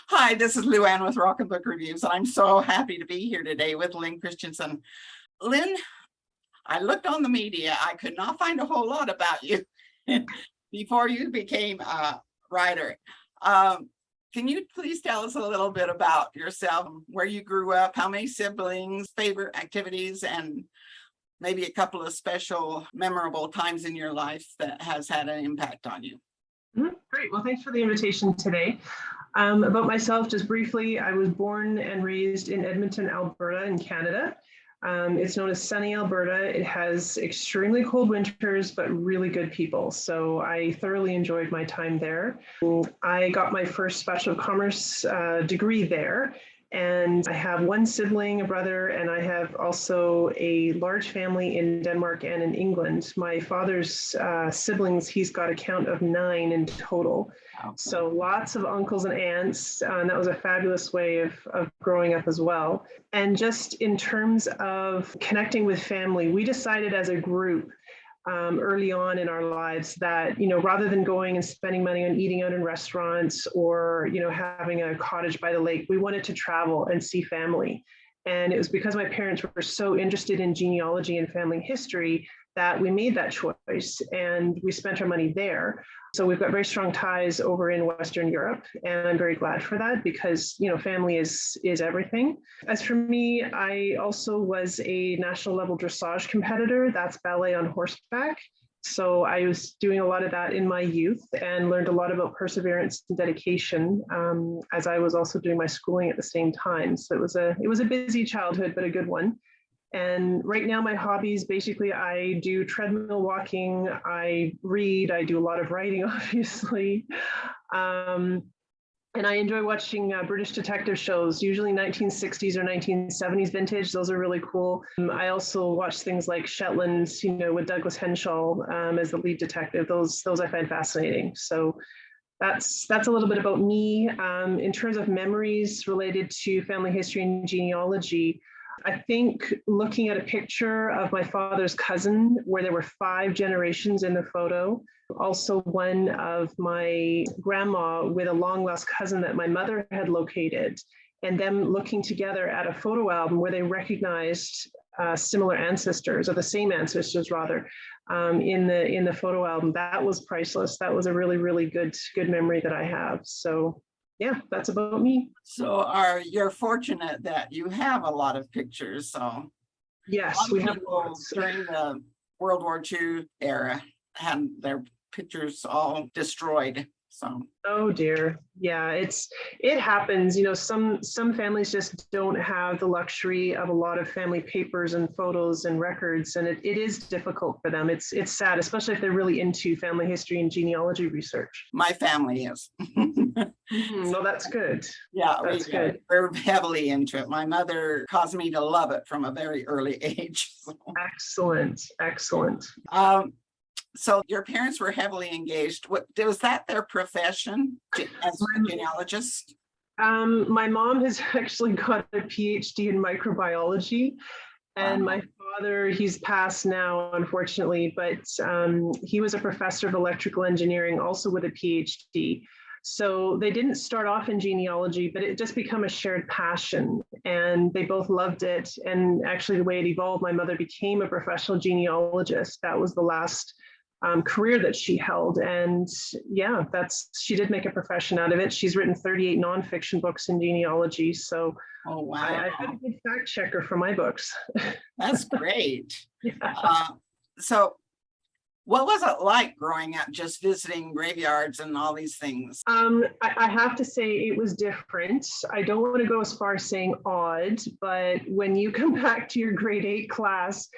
Hi, this is Lou Ann with Rockin Book Reviews, and I'm so happy to be here today with Lynne Christensen. Lynne, I looked on the media. I could not find a whole lot about you before you became a writer. Can you please tell us a little bit about yourself, where you grew up, how many siblings, favorite activities, and maybe a couple of special, memorable times in your life that has had an impact on you? Great. Well, thanks for the invitation today. About myself, just briefly, I was born and raised in Edmonton, Alberta in Canada. It's known as sunny Alberta. It has extremely cold winters, but really good people. So I thoroughly enjoyed my time there. I got my first Bachelor of Commerce degree there. And I have one sibling, a brother, and I have also a large family in Denmark and in England. My father's siblings, he's got a count of 9 in total. Okay. So lots of uncles and aunts, and that was a fabulous way of growing up as well. And just in terms of connecting with family, we decided as a group early on in our lives that, rather than going and spending money on eating out in restaurants or, having a cottage by the lake, we wanted to travel and see family. And it was because my parents were so interested in genealogy and family history that we made that choice and we spent our money there. So we've got very strong ties over in Western Europe, and I'm very glad for that because, family is everything. As for me, I also was a national level dressage competitor. That's ballet on horseback. So I was doing a lot of that in my youth and learned a lot about perseverance and dedication as I was also doing my schooling at the same time. So it was a busy childhood, but a good one. And right now, my hobbies, basically, I do treadmill walking, I read, I do a lot of writing, obviously. And I enjoy watching British detective shows, usually 1960s or 1970s vintage. Those are really cool. I also watch things like Shetlands, with Douglas Henshaw as the lead detective. Those I find fascinating. So that's a little bit about me. In terms of memories related to family history and genealogy, I think looking at a picture of my father's cousin where there were 5 generations in the photo, also one of my grandma with a long lost cousin that my mother had located, and them looking together at a photo album where they recognized similar ancestors, or the same ancestors rather, in the photo album. That was priceless. That was a really, really good memory that I have. So yeah, that's about me. So you're fortunate that you have a lot of pictures. So yes, we have during the World War II era had their pictures all destroyed. So oh dear, yeah, it happens. Some families just don't have the luxury of a lot of family papers and photos and records, and it is difficult for them. It's sad, especially if they're really into family history and genealogy research. My family is. Well, that's good. Yeah, that's good. We're heavily into it. My mother caused me to love it from a very early age. So. Excellent. So your parents were heavily engaged. Was that their profession as a genealogist? My mom has actually got a PhD in microbiology, and my father, he's passed now, unfortunately, but he was a professor of electrical engineering, also with a PhD. So they didn't start off in genealogy, but it just became a shared passion, and they both loved it. And actually, the way it evolved, my mother became a professional genealogist. That was the last career that she held. And yeah, she did make a profession out of it. She's written 38 nonfiction books in genealogy. So oh, wow. I've got a good fact checker for my books. That's great. Yeah. So what was it like growing up, just visiting graveyards and all these things? I have to say it was different. I don't want to go as far as saying odd, but when you come back to your grade 8 class,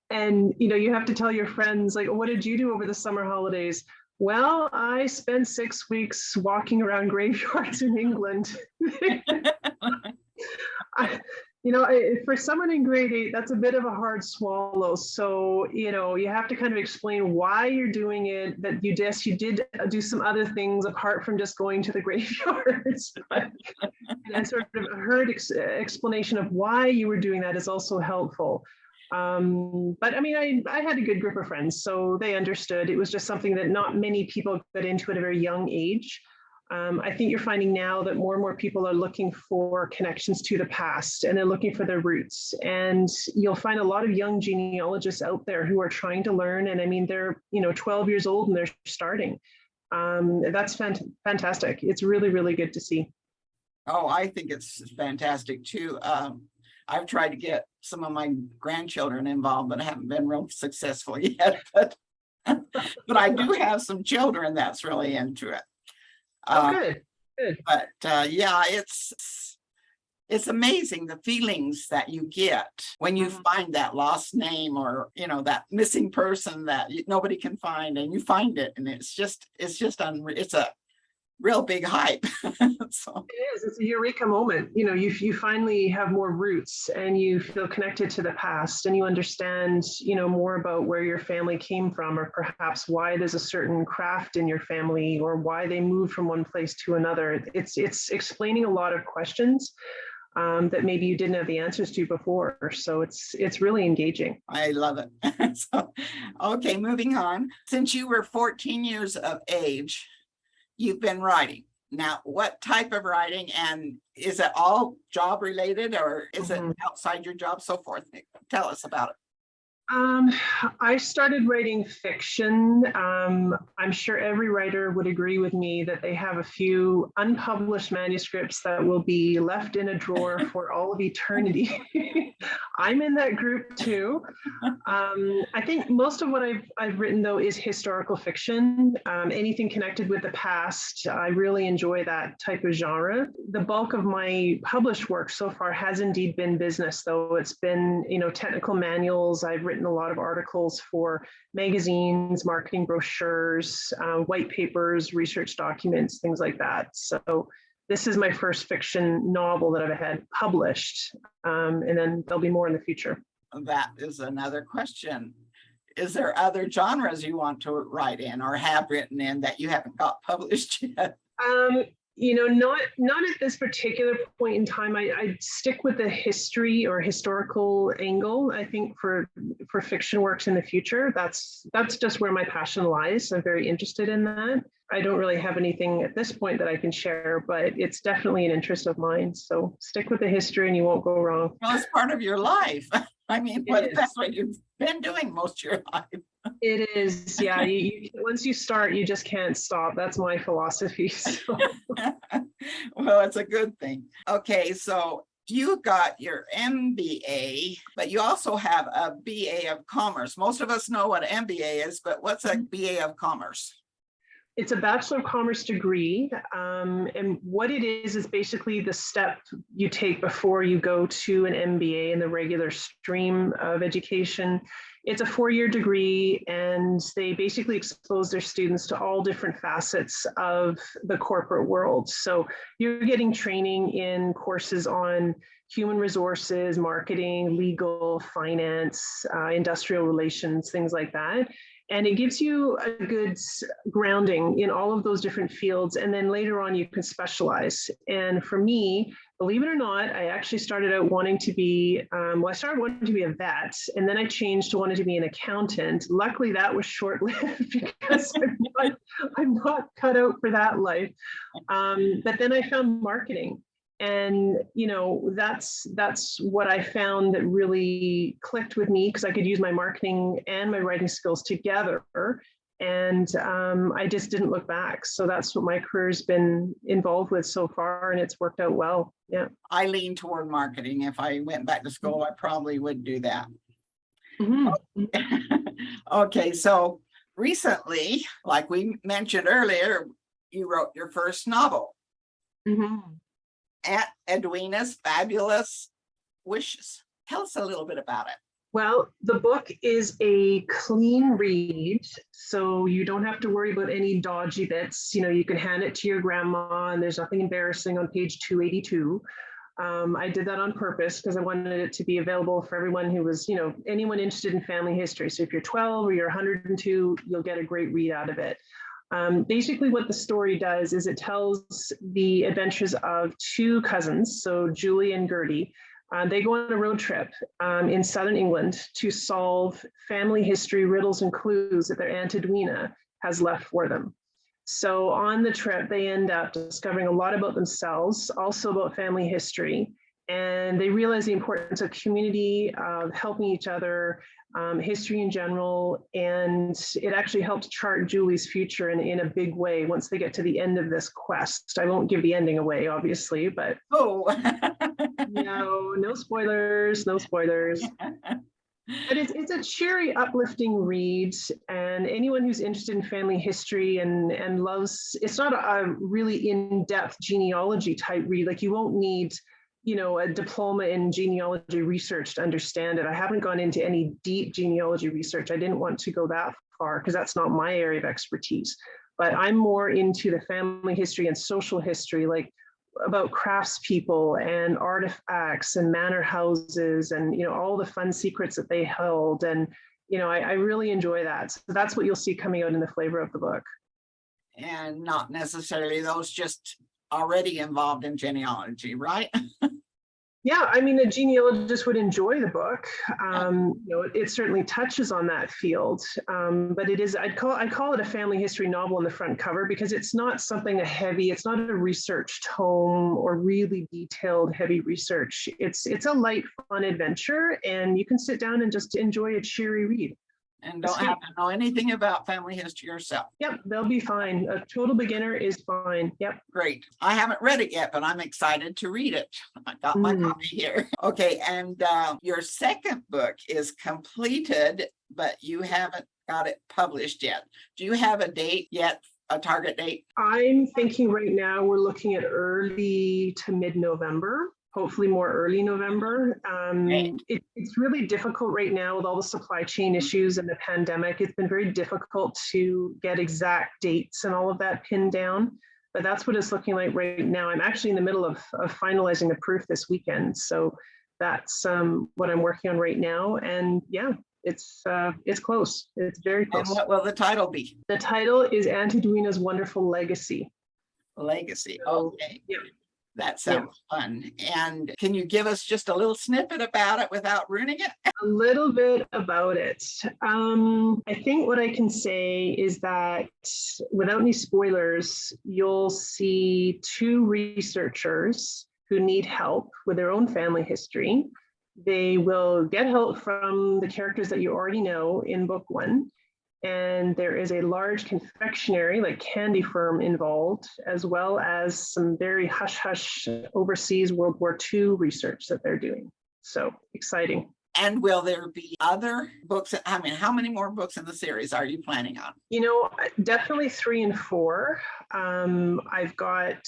and you have to tell your friends, like, what did you do over the summer holidays? Well, I spent 6 weeks walking around graveyards in England. For someone in grade 8, that's a bit of a hard swallow. So, you have to kind of explain why you're doing it, that you did do some other things apart from just going to the graveyards. And sort of a hard explanation of why you were doing that is also helpful. But I mean, I had a good group of friends, so they understood. It was just something that not many people got into at a very young age. I think you're finding now that more and more people are looking for connections to the past, and they're looking for their roots. And you'll find a lot of young genealogists out there who are trying to learn. And I mean, they're 12 years old and they're starting. That's fantastic. It's really, really good to see. Oh, I think it's fantastic too. I've tried to get some of my grandchildren involved, but I haven't been real successful yet. But I do have some children that's really into it. Oh, good. Good. But yeah, it's amazing the feelings that you get when you find that lost name, or that missing person that nobody can find, and you find it, and it's a real big hype. So it is. It's a eureka moment. You finally have more roots, and you feel connected to the past, and you understand more about where your family came from, or perhaps why there's a certain craft in your family, or why they moved from one place to another. It's explaining a lot of questions that maybe you didn't have the answers to before. So it's really engaging. I love it. So, okay, moving on. Since you were 14 years of age, you've been writing. Now, what type of writing, and is it all job related, or is it outside your job, so forth? Tell us about it. I started writing fiction. I'm sure every writer would agree with me that they have a few unpublished manuscripts that will be left in a drawer for all of eternity. I'm in that group too. I think most of what I've written, though, is historical fiction. Anything connected with the past, I really enjoy that type of genre. The bulk of my published work so far has indeed been business, though. It's been, technical manuals. I've written a lot of articles for magazines, marketing brochures, white papers, research documents, things like that. So this is my first fiction novel that I've had published, and then there'll be more in the future. That is another question. Is there other genres you want to write in, or have written in, that you haven't got published yet? Not at this particular point in time. I stick with the history or historical angle. I think for fiction works in the future, that's just where my passion lies. I'm very interested in that. I don't really have anything at this point that I can share, but it's definitely an interest of mine. So stick with the history and you won't go wrong. Well, it's part of your life. I mean, that's what you've been doing most of your life. It is, yeah. Once you start, you just can't stop. That's my philosophy. So. Well, it's a good thing. Okay, so you got your MBA, but you also have a BA of Commerce. Most of us know what an MBA is, but what's a BA of Commerce? It's a Bachelor of Commerce degree. And what it is basically the step you take before you go to an MBA in the regular stream of education. It's a 4-year degree, and they basically expose their students to all different facets of the corporate world. So you're getting training in courses on human resources, marketing, legal, finance, industrial relations, things like that. And it gives you a good grounding in all of those different fields. And then later on, you can specialize. And for me, believe it or not, I actually started out wanting to be, I started wanting to be a vet, and then I changed to wanting to be an accountant. Luckily, that was short-lived because I'm not cut out for that life. But then I found marketing. And, that's what I found that really clicked with me, because I could use my marketing and my writing skills together. And I just didn't look back. So that's what my career's been involved with so far, and it's worked out well. Yeah. I lean toward marketing. If I went back to school, I probably would do that. Okay, so recently, like we mentioned earlier, you wrote your first novel. Aunt Edwina's Fabulous Wishes. Tell us a little bit about it. Well, the book is a clean read, so you don't have to worry about any dodgy bits. You can hand it to your grandma, and there's nothing embarrassing on page 282. I did that on purpose because I wanted it to be available for everyone who was, anyone interested in family history. So if you're 12 or you're 102, you'll get a great read out of it. Basically what the story does is it tells the adventures of two cousins, so Julie and Gertie. They go on a road trip in southern England to solve family history riddles and clues that their Aunt Edwina has left for them. So on the trip, they end up discovering a lot about themselves, also about family history. And they realize the importance of community, of helping each other, history in general. And it actually helps chart Julie's future in a big way once they get to the end of this quest. I won't give the ending away, obviously, but Oh, no spoilers, no spoilers. But it's a cheery, uplifting read, and anyone who's interested in family history and loves, it's not a really in-depth genealogy type read. Like, you won't need, a diploma in genealogy research to understand it. I haven't gone into any deep genealogy research. I didn't want to go that far because that's not my area of expertise. But I'm more into the family history and social history, like about craftspeople and artifacts and manor houses and all the fun secrets that they held. And I really enjoy that. So that's what you'll see coming out in the flavor of the book. and not necessarily those just already involved in genealogy, right? Yeah, I mean, a genealogist would enjoy the book. It certainly touches on that field, but it is, I'd call it a family history novel on the front cover, because it's not something heavy. It's not a research tome or really detailed heavy research. It's a light, fun adventure, and you can sit down and just enjoy a cheery read. And don't have to know anything about family history yourself. Yep, they'll be fine. A total beginner is fine. Yep. Great. I haven't read it yet, but I'm excited to read it. I got my copy here. Okay, and your second book is completed, but you haven't got it published yet. Do you have a date yet, a target date? I'm thinking right now we're looking at early to mid-November. Hopefully more early November. It's really difficult right now with all the supply chain issues and the pandemic. It's been very difficult to get exact dates and all of that pinned down, but that's what it's looking like right now. I'm actually in the middle of finalizing the proof this weekend. So that's what I'm working on right now. And yeah, it's close. It's very close. And what will the title be? The title is Edwina's Wonderful Legacy. Legacy. So, okay. Yep. That sounds fun. And can you give us just a little snippet about it without ruining it? A little bit about it. I think what I can say is that without any spoilers, you'll see two researchers who need help with their own family history. They will get help from the characters that you already know in book one. And there is a large confectionery, like candy firm involved, as well as some very hush-hush overseas World War II research that they're doing. So exciting. And will there be other books? I mean, how many more books in the series are you planning on? Definitely 3 and 4. I've got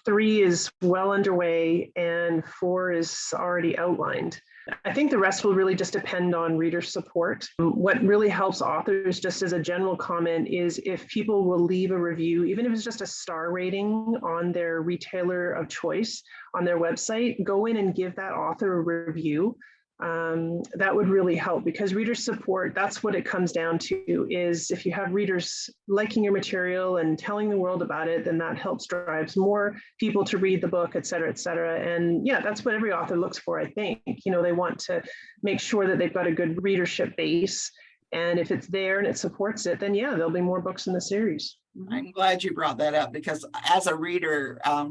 3 is well underway and 4 is already outlined. I think the rest will really just depend on reader support. What really helps authors, just as a general comment, is if people will leave a review, even if it's just a star rating on their retailer of choice on their website, go in and give that author a review. That would really help, because reader support, that's what it comes down to, is if you have readers liking your material and telling the world about it, then that helps drives more people to read the book, et cetera, et cetera. And yeah, that's what every author looks for, I think. They want to make sure that they've got a good readership base. And if it's there and it supports it, then yeah, there'll be more books in the series. I'm glad you brought that up, because as a reader, a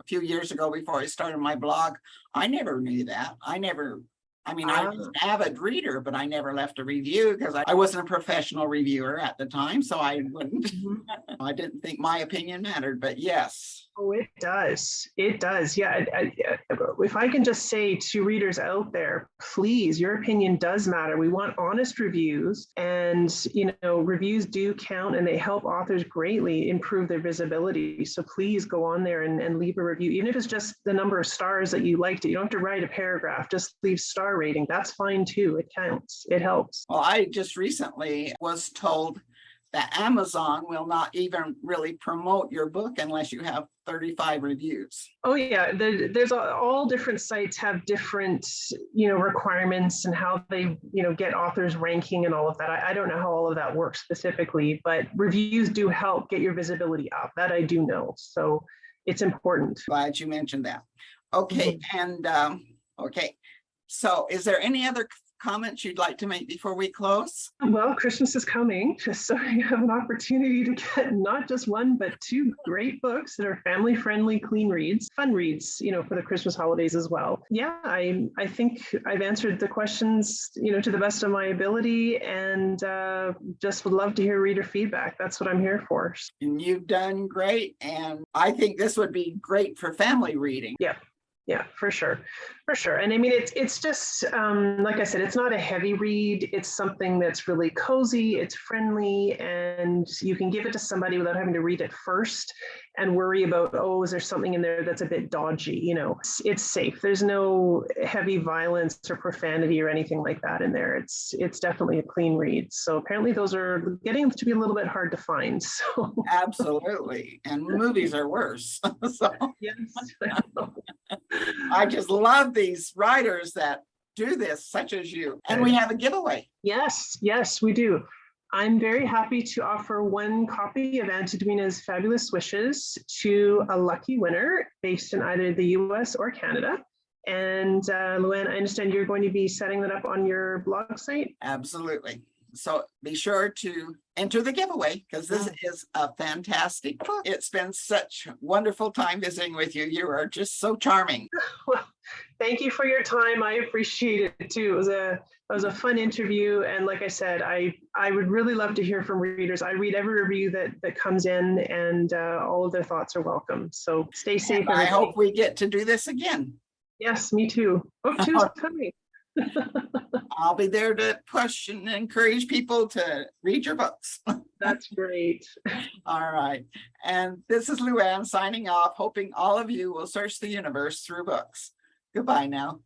few years ago, before I started my blog, I never knew that. I was an avid reader, but I never left a review because I wasn't a professional reviewer at the time, so I wouldn't. I didn't think my opinion mattered, but yes. Oh, it does. It does. Yeah. If I can just say to readers out there, please, your opinion does matter. We want honest reviews, and reviews do count, and they help authors greatly improve their visibility. So please go on there and leave a review, even if it's just the number of stars that you liked it. You don't have to write a paragraph, just leave star rating. That's fine too. It counts. It helps. Well, I just recently was told that Amazon will not even really promote your book unless you have 35 reviews. Oh yeah, there's all different sites have different requirements and how they get authors ranking and all of that. I don't know how all of that works specifically, but reviews do help get your visibility up. That I do know, so it's important. Glad you mentioned that. Okay, and okay. So is there any other comments you'd like to make before we close? Well, Christmas is coming, just so you have an opportunity to get not just one, but two great books that are family-friendly, clean reads, fun reads, for the Christmas holidays as well. Yeah, I think I've answered the questions, to the best of my ability, and just would love to hear reader feedback. That's what I'm here for. And you've done great, and I think this would be great for family reading. Yeah, for sure. And I mean, it's just, like I said, it's not a heavy read. It's something that's really cozy, it's friendly, and you can give it to somebody without having to read it first and worry about, oh, is there something in there that's a bit dodgy? It's safe. There's no heavy violence or profanity or anything like that in there. It's definitely a clean read. So apparently those are getting to be a little bit hard to find. So Absolutely. And movies are worse. So yes. I just love these writers that do this, such as you. And we have a giveaway. Yes, we do. I'm very happy to offer one copy of Aunt Edwina's Fabulous Wishes to a lucky winner based in either the US or Canada. And Luann, I understand you're going to be setting that up on your blog site? Absolutely. So be sure to enter the giveaway, because this is a fantastic book. It's been such wonderful time visiting with you. You are just so charming. Well, thank you for your time. I appreciate it too. It was a fun interview. And like I said, I would really love to hear from readers. I read every review that comes in, and all of their thoughts are welcome. So stay safe. And I hope we get to do this again. Yes, me too. Book 2 is coming. I'll be there to push and encourage people to read your books. That's great. All right. And this is Luann signing off, hoping all of you will search the universe through books. Goodbye now.